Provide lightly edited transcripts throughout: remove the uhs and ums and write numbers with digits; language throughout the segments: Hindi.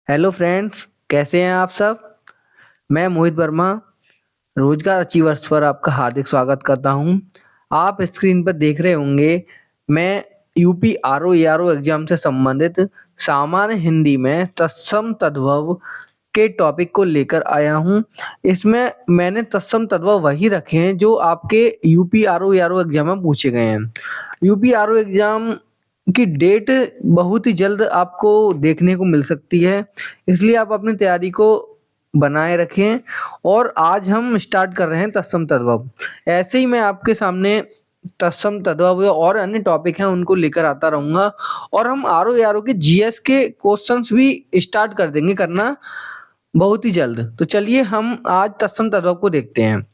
हेलो फ्रेंड्स, कैसे हैं आप सब। मैं मोहित वर्मा रोजगार अचीवर्स पर आपका हार्दिक स्वागत करता हूं। आप स्क्रीन पर देख रहे होंगे, मैं यूपी आरओ एआरओ एग्जाम से संबंधित सामान्य हिंदी में तत्सम तद्भव के टॉपिक को लेकर आया हूं। इसमें मैंने तत्सम तद्भव वही रखे हैं जो आपके यूपी आरओ एआरओ एग्जाम में पूछे गए हैं। यूपी आरओ एग्जाम की डेट बहुत ही जल्द आपको देखने को मिल सकती है, इसलिए आप अपनी तैयारी को बनाए रखें। और आज हम स्टार्ट कर रहे हैं तत्सम तद्भव। ऐसे ही मैं आपके सामने तत्सम तद्भव और अन्य टॉपिक हैं उनको लेकर आता रहूंगा, और हम आरओ आरओ के जीएस के क्वेश्चंस भी स्टार्ट कर देंगे करना बहुत ही जल्द। तो चलिए हम आज तत्सम तद्भव को देखते हैं।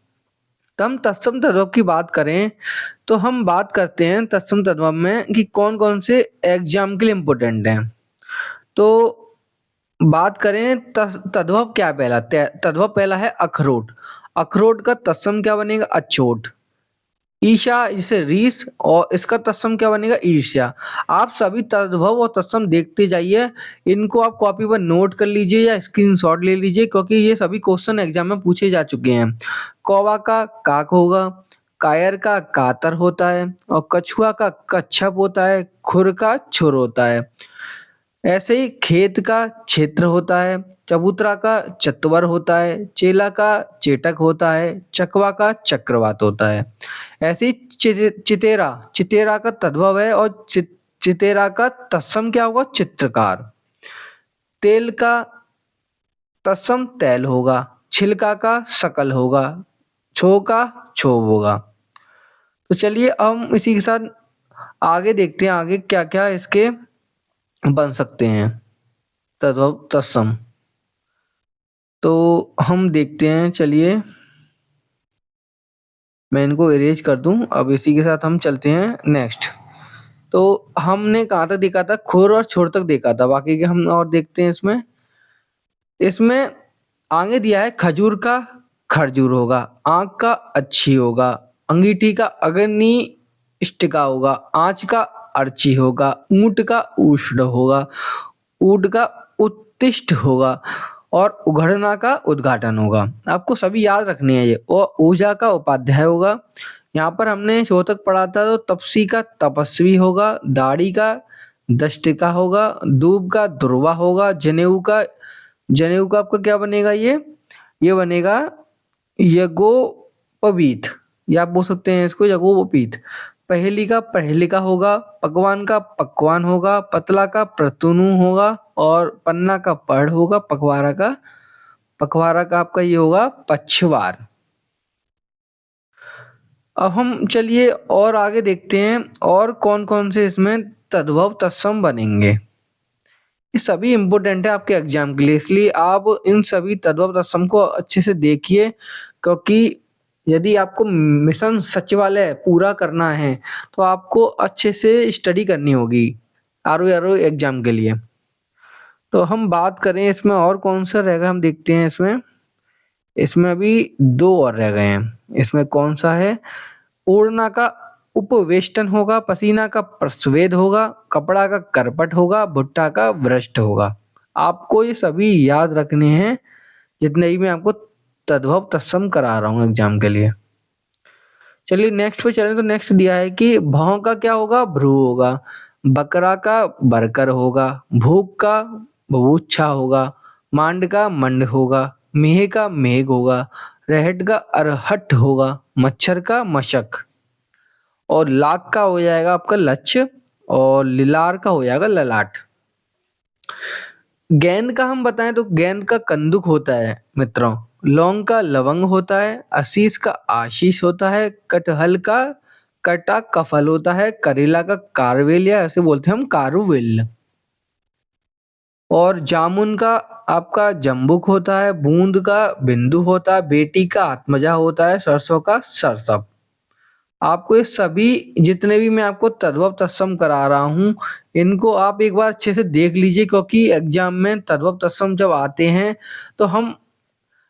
तो हम तत्सम तद्भव की बात करें तो हम बात करते हैं तत्सम तद्भव में कि कौन कौन से एग्जाम के लिए इम्पोर्टेंट हैं। तो बात करें तद्भव क्या पहला तद्भव पहला है अखरोट। अखरोट का तत्सम क्या बनेगा? अछोट। ईशा जैसे रीस, और इसका तत्सम क्या बनेगा? ईर्ष्या। आप सभी तद्भव और तत्सम देखते जाइए, इनको आप कॉपी पर नोट कर लीजिए या स्क्रीनशॉट ले लीजिए, क्योंकि ये सभी क्वेश्चन एग्जाम में पूछे जा चुके हैं। कौवा का काक होगा, कायर का कातर होता है, और कछुआ का कच्छप होता है, खुर का छुर होता है। ऐसे ही खेत का क्षेत्र होता है, चबूतरा का चत्वर होता है, चेला का चेटक होता है, चकवा का चक्रवात होता है। ऐसे ही चितेरा चितेरा का तद्भव है, और चितेरा का तत्सम क्या होगा? चित्रकार। तेल का तत्सम तैल होगा, छिलका का शकल होगा, छो का क्षोभ होगा। तो चलिए हम इसी के साथ आगे देखते हैं आगे क्या क्या इसके बन सकते हैं तद्भव तत्सम। तो हम देखते हैं, चलिए मैं इनको इरेज कर दूं। अब इसी के साथ हम चलते हैं नेक्स्ट। तो हमने कहाँ तक देखा था? खुर और छोर तक देखा था, बाकी के हम और देखते हैं। इसमें इसमें आगे दिया है खजूर का खरजूर होगा, आंख का अच्छी होगा, अंगीठी का अग्नि इष्टिका होगा, आंच का अर्ची होगा, ऊंट का उष्ण होगा, ऊंट का उत्तिष्ठ होगा, और उघड़ना का उद्घाटन होगा। आपको सभी याद रखने हैं ये। और ऊर्जा का उपाध्याय होगा। यहाँ पर हमने शो तक पढ़ा था, तो तपसी का तपस्वी होगा, दाढ़ी का दष्टिका होगा, दूब का दुर्वा होगा, जनेऊ का आपका क्या बनेगा? ये बनेगा यज्ञोपवीत, या आप बोल सकते हैं इसको यज्ञोपवीत। पहेली का पहेलिका होगा, पकवान का पकवान होगा, पतला का प्रतुनु होगा, और पन्ना का पढ़ होगा, पखवारा का आपका ये होगा पछवार। अब हम चलिए और आगे देखते हैं और कौन कौन से इसमें तद्भव तत्सम बनेंगे। ये सभी इम्पोर्टेंट है आपके एग्जाम के लिए, इसलिए आप इन सभी तद्भव तत्सम को अच्छे से देखिए, क्योंकि यदि आपको मिशन सचिवालय पूरा करना है तो आपको अच्छे से स्टडी करनी होगी आरओ आरओ एग्जाम के लिए। तो हम बात करें इसमें और कौन सा रहेगा, हम देखते हैं। इसमें अभी दो और रह गए हैं। इसमें कौन सा है? ओढ़ना का उपवेष्टन होगा, पसीना का प्रस्वेद होगा, कपड़ा का करपट होगा, भुट्टा का भ्रष्ट होगा। आपको ये सभी याद रखने हैं, जितने भी मैं आपको तद्भव तत्सम करा रहा हूँ एग्जाम के लिए। चलिए नेक्स्ट पे चलें। तो नेक्स्ट दिया है कि भौं का क्या होगा? भ्रू होगा, बकरा का बरकर होगा, भूख का बबूच्छा होगा, मांड का मंड होगा, मेह का मेघ होगा, रहट का अरहट होगा, मच्छर का मशक, और लाख का हो जाएगा आपका लक्ष्य, और लिलार का हो जाएगा ललाट। गेंद का हम बताएं तो गेंद का कंदुक होता है मित्रों, लौंग का लवंग होता है, असीस का आशीष होता है, कटहल का कटा कफल होता है, करेला का कारवेल, या ऐसे बोलते हैं हम कारुवेल, और जामुन का आपका जम्बुक होता है, बूंद का बिंदु होता है, बेटी का आत्मजा होता है, सरसों का सरसप। आपको ये सभी जितने भी मैं आपको तद्भव तत्सम करा रहा हूँ, इनको आप एक बार अच्छे से देख लीजिए, क्योंकि एग्जाम में तद्भव तत्सम जब आते हैं तो हम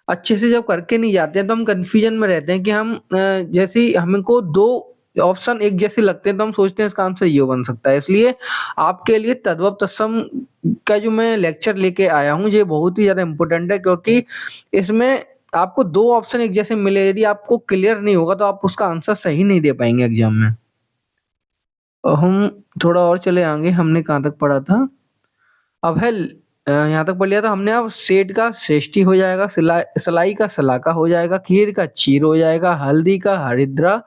अच्छे से जब करके नहीं जाते हैं तो हम कंफ्यूजन में रहते हैं कि हम जैसे ही हमको दो ऑप्शन एक जैसे लगते हैं तो हम सोचते हैं इसका आंसर ये बन सकता है। इसलिए आपके लिए तद्भव तत्सम का जो मैं लेक्चर लेके आया हूँ ये बहुत ही ज़्यादा इम्पोर्टेंट है, क्योंकि इसमें आपको 2 ऑप्शन एक जैसे मिले, यदि आपको क्लियर नहीं होगा तो आप उसका आंसर सही नहीं दे पाएँगे एग्ज़ाम में। हम थोड़ा और चले आएँगे, हमने कहाँ तक पढ़ा था? अब है यहाँ तक पढ़ लिया था हमने। अब सेठ का सेष्ठी हो जाएगा, सलाई का सलाका हो जाएगा, खीर का चीर हो जाएगा, हल्दी का हरिद्रा,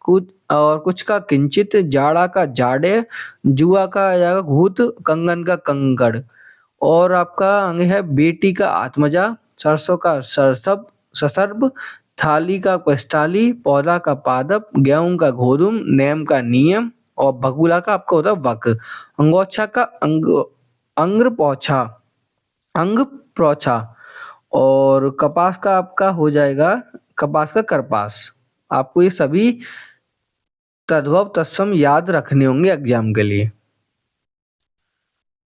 कुछ का किंचित, जाड़ा का जाड़े, जुआ का आ जाएगा घूत, कंगन का कंगड़। और आपका आगे है बेटी का आत्मजा, सरसों का सरसब ससर्ब, थाली का क्वेस्टाली, पौधा का पादप, गेहूं का गोधुम, नेम का नियम, और बगुला का आपका होता है वक, अंगोछा का अंग्र पोछा, अंग प्रोछा, और कपास का आपका हो जाएगा कपास का करपास। आपको ये सभी तद्भव तत्सम याद रखने होंगे एग्जाम के लिए।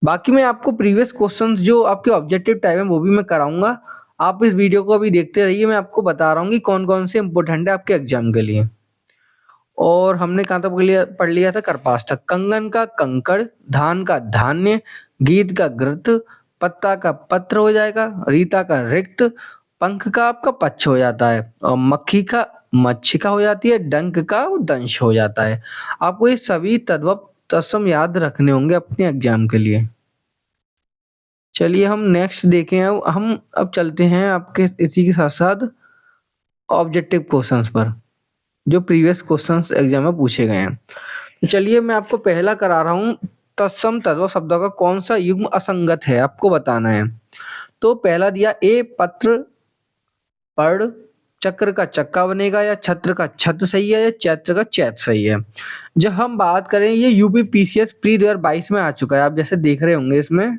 बाकी मैं आपको प्रीवियस क्वेश्चंस जो आपके ऑब्जेक्टिव टाइप है वो भी मैं कराऊंगा। आप इस वीडियो को अभी देखते रहिए, मैं आपको बता रहा हूँ कि कौन कौन से इंपॉर्टेंट है आपके एग्जाम के लिए। और हमने कहाँ तक पढ़ लिया था? करपास तक। कंगन का कंकड़, धान का धान्य, गीत का गृत, पत्ता का पत्र हो जाएगा, रीता का रिक्त, पंख का आपका पक्ष हो जाता है, और मक्खी का मच्छिका हो जाती है, डंक का दंश हो जाता है। आपको ये सभी तद्भव तत्सम याद रखने होंगे अपने एग्जाम के लिए। चलिए हम नेक्स्ट देखें। अब चलते हैं आपके इसी के साथ साथ ऑब्जेक्टिव क्वेश्चंस पर, जो प्रीवियस क्वेश्चंस एग्जाम में पूछे गए हैं। तो चलिए मैं आपको पहला करा रहा हूँ, तत्सम तद्भव शब्दों का कौन सा युग्म असंगत है आपको बताना है। तो पहला दिया ए पत्र पड़, चक्र का चक्का बनेगा, या छत्र का छत सही है, या चैत्र का चैत सही है। जब हम बात करें, ये यूपी पीसीएस प्री 2022 में आ चुका है, आप जैसे देख रहे होंगे इसमें,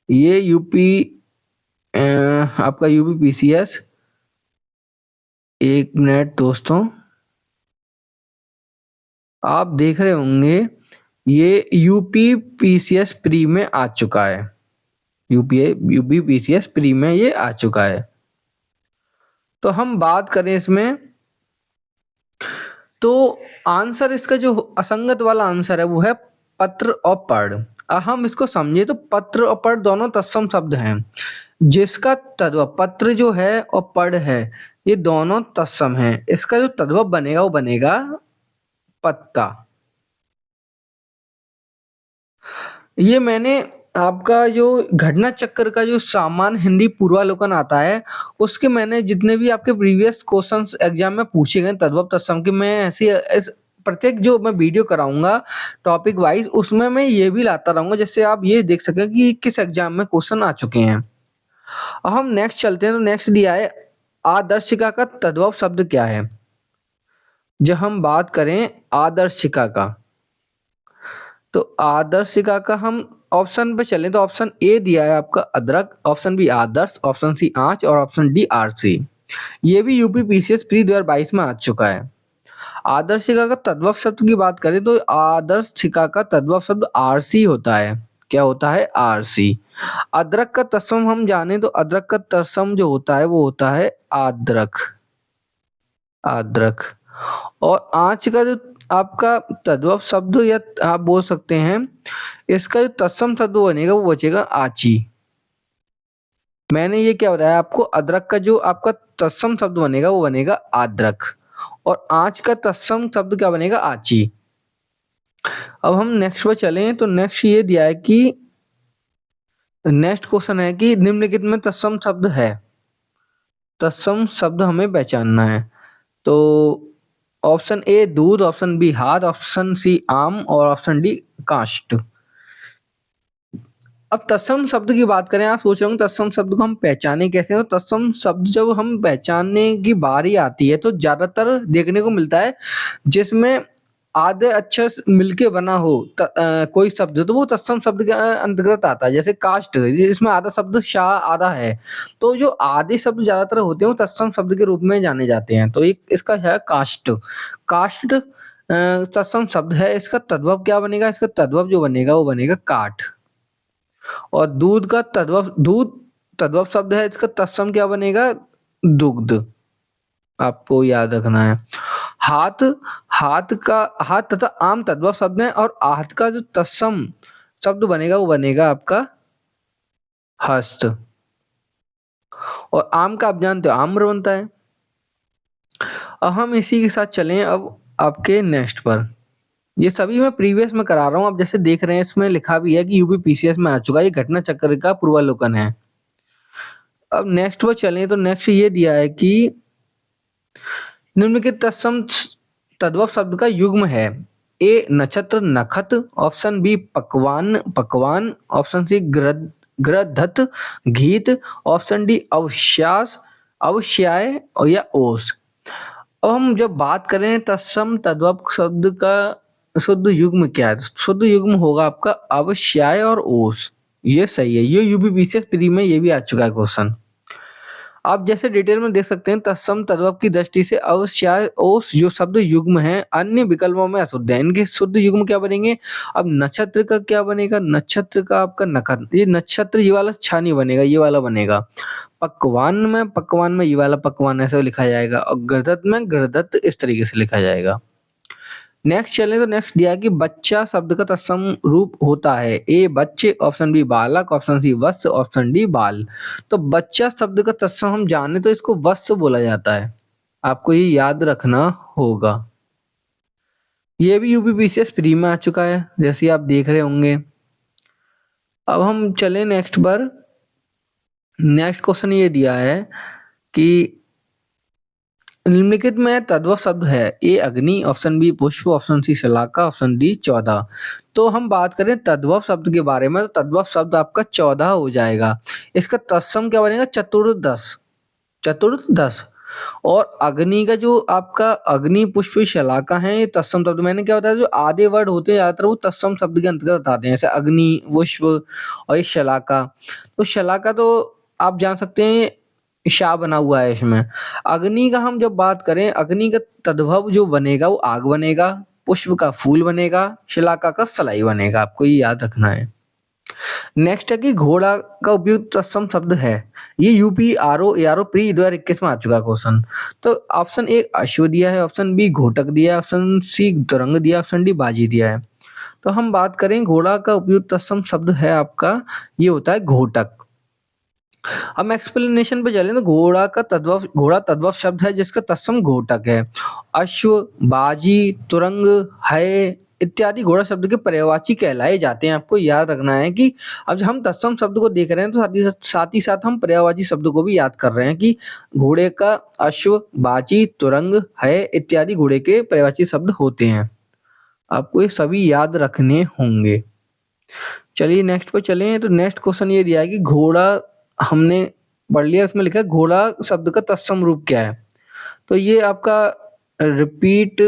ये यूपी आपका यूपी पीसीएस, एक मिनट दोस्तों, आप देख रहे होंगे ये यूपी पीसीएस प्री में आ चुका है। यूपी पीसीएस प्री में ये आ चुका है। तो हम बात करें इसमें, तो आंसर इसका जो असंगत वाला आंसर है वो है पत्र और पढ़। हम इसको समझे तो पत्र और पढ़ दोनों तत्सम शब्द हैं, जिसका तद्भव पत्र जो है और पढ़ है ये दोनों तत्सम हैं। इसका जो तद्भव बनेगा वो बनेगा पत्ता। ये मैंने आपका जो घटना चक्र का जो सामान्य हिंदी पूर्वालोकन आता है, उसके मैंने जितने भी आपके प्रीवियस क्वेश्चंस एग्जाम में पूछे गए तद्भव तत्सम के, मैं ऐसी इस प्रत्येक जो मैं वीडियो कराऊंगा टॉपिक वाइज, उसमें मैं ये भी लाता रहूंगा, जिससे आप ये देख सकें कि किस एग्जाम में क्वेश्चन आ चुके हैं। अब हम नेक्स्ट चलते हैं। तो नेक्स्ट दिया है आदर्शिका का तद्भव शब्द क्या है। जब हम बात करें आदर्शिका का, तो आदर्शिका का हम ऑप्शन पे चलें तो ऑप्शन ए दिया है आपका अदरक, ऑप्शन बी आदर्श, ऑप्शन सी आंच, और ऑप्शन डी आरसी। ये भी यूपी पीसीएस प्री 2022 में आ चुका है। आदर्शिका का तद्भव शब्द की बात करें तो आदर्शिका का तद्भव शब्द आरसी होता है। क्या होता है? आरसी। अदरक का तत्सम हम जाने तो अदरक का तत्सम जो होता है वो होता है आद्रक, आद्रक। और आंच का जो आपका तद्भव शब्द, या आप बोल सकते हैं इसका जो तत्सम शब्द बनेगा वो बचेगा आची। मैंने ये क्या बताया आपको, अदरक का जो आपका तत्सम शब्द बनेगा वो बनेगा आद्रक, और आंच का तत्सम शब्द क्या बनेगा? आची। अब हम नेक्स्ट पर चलें तो नेक्स्ट ये दिया है कि नेक्स्ट क्वेश्चन है कि निम्नलिखित में तत्सम शब्द है, तत्सम शब्द हमें पहचानना है। तो ऑप्शन ए दूध, ऑप्शन बी हाथ, ऑप्शन सी आम, और ऑप्शन डी काष्ठ। अब तत्सम शब्द की बात करें, आप सोच रहे होंगे तत्सम शब्द को हम पहचाने कैसे। तो तत्सम शब्द जब हम पहचानने की बारी आती है तो ज्यादातर देखने को मिलता है जिसमें आधे अक्षर मिलके बना हो कोई शब्द, तो वो तत्सम शब्द के अंतर्गत आता है। जैसे काष्ठ, इसमें आधा शब्द शाह आधा है, तो जो आधे शब्द ज्यादातर होते हैं वो तत्सम शब्द के रूप में जाने जाते हैं। तो एक इसका है काष्ठ। काष्ठ तत्सम शब्द है। इसका तद्भव क्या बनेगा? इसका तद्भव जो बनेगा वो बनेगा काठ। और दूध तद्भव शब्द है, इसका तत्सम क्या बनेगा? दुग्ध। आपको याद रखना है। हाथ, हाथ तथा आम तद्भव शब्द हैं और आहत का जो तत्सम शब्द बनेगा वो बनेगा आपका हस्त। और आम का आप जानते हो आम्र बनता है। अब हम इसी के साथ चलें अब आपके नेक्स्ट पर। ये सभी मैं प्रीवियस में करा रहा हूँ, आप जैसे देख रहे हैं इसमें लिखा भी है कि यूपी पीसीएस में आ चुका है, ये घटना चक्र का पूर्वावलोकन है। अब नेक्स्ट पर चलें तो नेक्स्ट ये दिया है कि निम्नलिखित तत्सम तद्भव शब्द का युग्म है। ए नक्षत्र नखत, ऑप्शन बी पकवान पकवान, ऑप्शन सी ग्रधत गीत, ऑप्शन डी अवश्यास अवश्याय और या ओस। अब हम जब बात करें तत्सम तद्भव शब्द का शुद्ध युग्म क्या है, तो शुद्ध युग्म होगा आपका अवश्याय और ओस। ये सही है, ये यूपीपीसीएस प्री में ये भी आ चुका है क्वेश्चन। आप जैसे डिटेल में देख सकते हैं तत्सम तद्भव की दृष्टि से अवश्याय ओस जो शब्द युग्म है अन्य विकल्पों में अशुद्ध है। इनके शुद्ध युग्म क्या बनेंगे? अब नक्षत्र का क्या बनेगा? नक्षत्र का आपका नखत, ये नक्षत्र ये वाला छा नहीं बनेगा, ये वाला बनेगा। पकवान में ये वाला पकवान ऐसे लिखा जाएगा और गर्दत में गर्दत इस तरीके से लिखा जाएगा। नेक्स्ट चलें तो नेक्स्ट दिया है कि बच्चा शब्द का तत्सम रूप होता है। ए बच्चे, ऑप्शन बी बालक, ऑप्शन सी वत्स, ऑप्शन डी बाल। तो बच्चा शब्द का तत्सम हम जाने तो इसको वत्स बोला जाता है, आपको ये याद रखना होगा। ये भी यूपीपीसीएस प्री में आ चुका है जैसे आप देख रहे होंगे। अब हम चले नेक्स्ट पर। नेक्स्ट क्वेश्चन ये दिया है कि निम्नलिखित में तद्भव शब्द है। ए अग्नि, ऑप्शन बी पुष्प, ऑप्शन सी शलाका, ऑप्शन डी 14। तो हम बात करें तद्भव शब्द के बारे में तो तद्भव शब्द आपका 14 हो जाएगा। इसका तत्सम क्या बनेगा? चतुर्दश, चतुर्दश। और अग्नि का जो आपका अग्नि पुष्प शलाका है ये तत्सम शब्द, मैंने क्या बताया जो आधे वर्ड होते हैं ज्यादातर वो तत्सम शब्द के अंतर्गत आते हैं, जैसे अग्नि पुष्प और ये शलाका। तो शलाका तो आप जान सकते हैं शाह बना हुआ है इसमें। अग्नि का हम जब बात करें, अग्नि का तद्भव जो बनेगा वो आग बनेगा, पुष्प का फूल बनेगा, शलाका का सलाई बनेगा, आपको ये याद रखना है। नेक्स्ट है कि घोड़ा का उपयुक्त तत्सम शब्द है। ये यूपी आरओ एआरओ प्री 2021 में आ चुका क्वेश्चन। तो ऑप्शन ए अश्व दिया है, ऑप्शन बी घोटक दिया है, ऑप्शन सी तुरंग दिया, ऑप्शन डी बाजी दिया है। तो हम बात करें घोड़ा का उपयुक्त तत्सम शब्द है आपका ये होता है घोटक। हम एक्सप्लेनेशन पे चले तो घोड़ा तद्भव शब्द है जिसका तत्सम घोटक है। अश्व, बाजी, तुरंग, है इत्यादि घोड़ा शब्द के पर्यायवाची कहलाए जाते हैं। आपको याद रखना है कि अब जब हम तत्सम शब्द को देख रहे हैं तो साथ ही साथ हम पर्यायवाची शब्द को भी याद कर रहे हैं कि घोड़े का अश्व, बाजी, तुरंग, है इत्यादि घोड़े के पर्यायवाची शब्द होते हैं। आपको ये सभी याद रखने होंगे। चलिए नेक्स्ट पे चलें तो नेक्स्ट क्वेश्चन ये दिया है कि घोड़ा हमने पढ़ लिया, उसमें लिखा है घोड़ा शब्द का तत्सम रूप क्या है। तो ये आपका रिपीट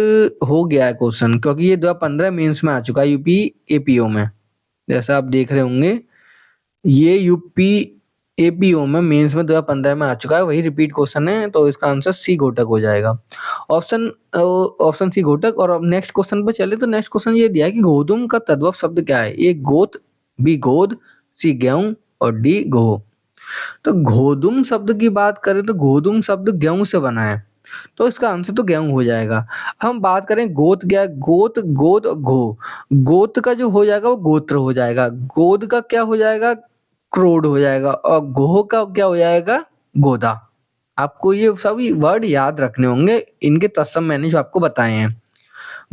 हो गया है क्वेश्चन क्योंकि ये 2015 मेंस में आ चुका है यूपी एपीओ में। जैसा आप देख रहे होंगे ये यूपी एपीओ में मेंस में 2015 में आ चुका है, वही रिपीट क्वेश्चन है। तो इसका आंसर सी घोटक हो जाएगा। ऑप्शन सी घोटक। और अब नेक्स्ट क्वेश्चन पर चले तो नेक्स्ट क्वेश्चन ये दिया है कि गोधुम का तद्भव शब्द क्या है। ए गोत, बी गोद, सी गेहूं और डी गो। तो गोधुम शब्द की बात करें तो गोधुम शब्द गेहूं से बना है, तो इसका आंसर तो गेहूं हो जाएगा। हम बात करें गोत क्या है, गोत गोद घो। गोत का जो हो जाएगा वो गोत्र हो जाएगा, गोद का क्या हो जाएगा क्रोड हो जाएगा और गोह का क्या हो जाएगा गोदा। आपको ये सभी वर्ड याद रखने होंगे, इनके तत्सम मैंने जो आपको बताए हैं।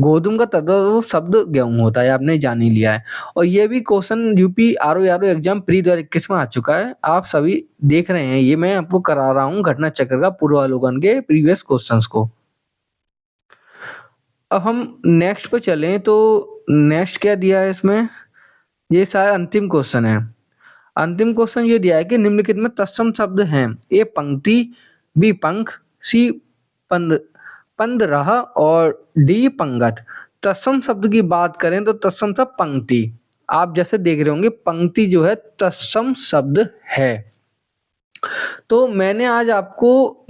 गोधुम का तद्भव शब्द गेहूं होता है, आपने जान ही लिया है। और ये भी question UP RO RO exam pre 2021 में आ चुका है, आप सभी देख रहे हैं। ये मैं आपको करा रहा हूँ घटना चक्र का पूर्वावलोकन के प्रीवियस क्वेश्चंस को। अब हम नेक्स्ट पे चलें तो नेक्स्ट क्या दिया है इसमें, ये सारा अंतिम क्वेश्चन है। अंतिम क्वेश्चन ये दिया है कि निम्नलिखित में तत्सम शब्द हैं। ए पंक्ति, बी पंख, सी पंद पंद्रह और डी पंगत। तत्सम शब्द की बात करें तो तत्सम शब्द पंक्ति, आप जैसे देख रहे होंगे पंक्ति जो है तत्सम शब्द है। तो मैंने आज आपको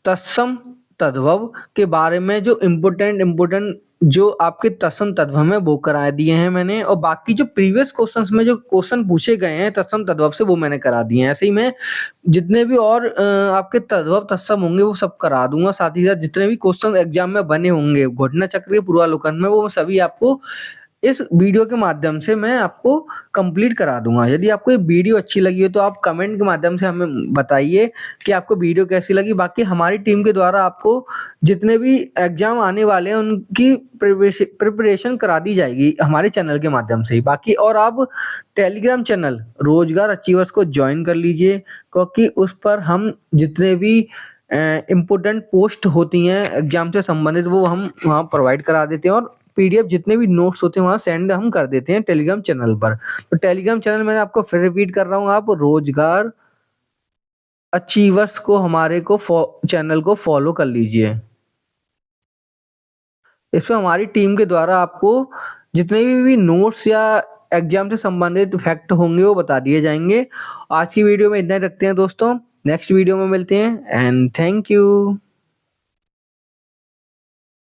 तत्सम तद्भव के बारे में जो इम्पोर्टेंट जो आपके तत्सम तद्भव में वो करा दिए हैं मैंने, और बाकी जो प्रीवियस क्वेश्चंस में जो क्वेश्चन पूछे गए हैं तत्सम तद्भव से वो मैंने करा दिए हैं। ऐसे ही मैं जितने भी और आपके तद्भव तत्सम होंगे वो सब करा दूंगा। साथ ही साथ जितने भी क्वेश्चन एग्जाम में बने होंगे घटना चक्र के पूर्वावलोकन में, वो सभी आपको इस वीडियो के माध्यम से मैं आपको कंप्लीट करा दूंगा। यदि आपको ये वीडियो अच्छी लगी हो तो आप कमेंट के माध्यम से हमें बताइए कि आपको वीडियो कैसी लगी। बाकी हमारी टीम के द्वारा आपको जितने भी एग्जाम आने वाले हैं उनकी प्रिपरेशन करा दी जाएगी हमारे चैनल के माध्यम से ही। बाकी और आप टेलीग्राम चैनल रोजगार अचीवर्स को ज्वाइन कर लीजिए, क्योंकि उस पर हम जितने भी इम्पोर्टेंट पोस्ट होती हैं एग्जाम से संबंधित वो हम वहाँ प्रोवाइड करा देते हैं, और पीडीएफ जितने भी नोट्स होते हैं वहाँ सेंड हम कर देते हैं टेलीग्राम चैनल पर। तो टेलीग्राम चैनल मैंने आपको फिर रिपीट कर रहा हूँ, आप रोजगार अचीवर्स को हमारे को चैनल को फॉलो कर लीजिए। इसमें हमारी टीम के द्वारा आपको जितने भी नोट्स या एग्जाम से संबंधित फैक्ट होंगे वो बता दिए जाएंगे। आज की वीडियो में इतना ही रखते हैं दोस्तों, नेक्स्ट वीडियो में मिलते हैं एंड थैंक यू।